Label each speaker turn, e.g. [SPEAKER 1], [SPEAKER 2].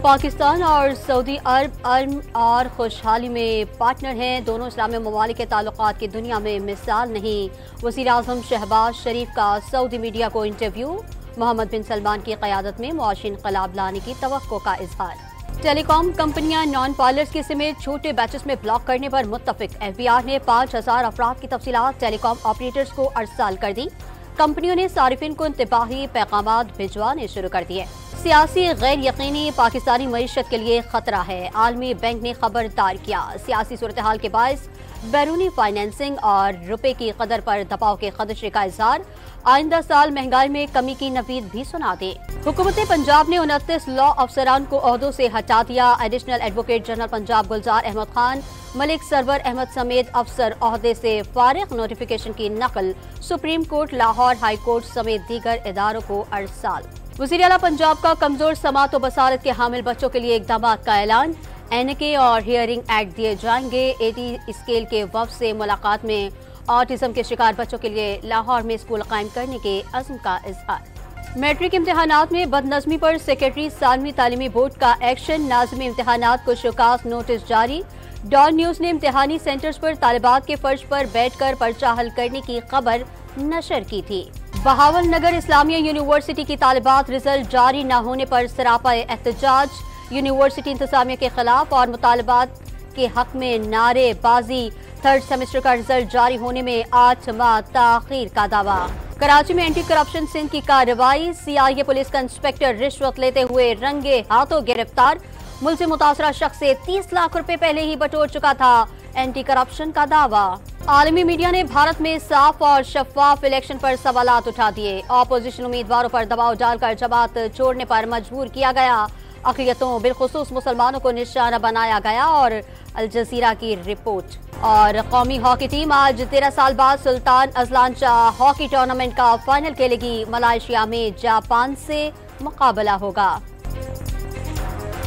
[SPEAKER 1] پاکستان اور سعودی عرب امن اور خوشحالی میں پارٹنر ہیں۔ دونوں اسلامی ممالک کے تعلقات کی دنیا میں مثال نہیں۔ وزیر اعظم شہباز شریف کا سعودی میڈیا کو انٹرویو۔ محمد بن سلمان کی قیادت میں معاشی انقلاب لانے کی توقع کا اظہار۔ ٹیلی کام کمپنیاں نان پائلٹس کے سمیت چھوٹے بیچز میں بلاک کرنے پر متفق۔ ایف بی آر نے 5000 افراد کی تفصیلات ٹیلی کام آپریٹرز کو ارسال کر دی۔ کمپنیوں نے صارفین کو انتباہی پیغامات بھجوانے شروع کر دیے۔ سیاسی غیر یقینی پاکستانی معیشت کے لیے خطرہ ہے۔ عالمی بینک نے خبردار کیا۔ سیاسی صورتحال کے باعث بیرونی فائنینسنگ اور روپے کی قدر پر دباؤ کے خدشے کا اظہار۔ آئندہ سال مہنگائی میں کمی کی نوید بھی سنا دے۔ حکومت پنجاب نے 29 لاء افسران کو عہدوں سے ہٹا دیا۔ Additional advocate general Punjab Gulzar Ahmed Khan, ملک سرور احمد سمیت افسر عہدے سے فارغ۔ نوٹیفیکیشن کی نقل supreme court, Lahore high court سمیت دیگر اداروں کو ارسال۔ وزیر اعلیٰ پنجاب کا کمزور سماعت و بصارت کے حامل بچوں کے لیے اقدامات کا اعلان۔ این کے اور ہیئرنگ ایکٹ دیے جائیں گے۔ 80 اسکیل کے وفد سے ملاقات میں آٹزم کے شکار بچوں کے لیے لاہور میں اسکول قائم کرنے کے عزم کا اظہار۔ میٹرک امتحانات میں بدنظمی پر سیکریٹری ثانوی تعلیمی بورڈ کا ایکشن۔ ناظم امتحانات کو شکست نوٹس جاری۔ ڈان نیوز نے امتحانی سینٹرز پر طالبات کے فرش پر بیٹھ کر پرچہ حل کرنے کی خبر نشر کی تھی۔ بہاول نگر اسلامیہ یونیورسٹی کی طالبات رزلٹ جاری نہ ہونے پر سراپا احتجاج۔ یونیورسٹی انتظامیہ کے خلاف اور مطالبات کے حق میں نعرے بازی۔ تھرڈ سیمسٹر کا رزلٹ جاری ہونے میں 8 ماہ تاخیر کا دعویٰ۔ کراچی میں اینٹی کرپشن سندھ کی کارروائی۔ CIA پولیس کا انسپکٹر رشوت لیتے ہوئے رنگے ہاتھوں گرفتار۔ ملزم متاثرہ شخص سے 30 لاکھ روپے پہلے ہی بٹور چکا تھا۔ اینٹی کرپشن کا دعویٰ۔ عالمی میڈیا نے بھارت میں صاف اور شفاف الیکشن پر سوالات اٹھا دیے۔ اپوزیشن امیدواروں پر دباؤ ڈال کر جماعت چھوڑنے پر مجبور کیا گیا۔ اقلیتوں بالخصوص مسلمانوں کو نشانہ بنایا گیا۔ اور الجزیرہ کی رپورٹ۔ اور قومی ہاکی ٹیم آج 13 سال بعد سلطان ازلان شاہ ہاکی ٹورنامنٹ کا فائنل کھیلے گی۔ ملائیشیا میں جاپان سے مقابلہ ہوگا۔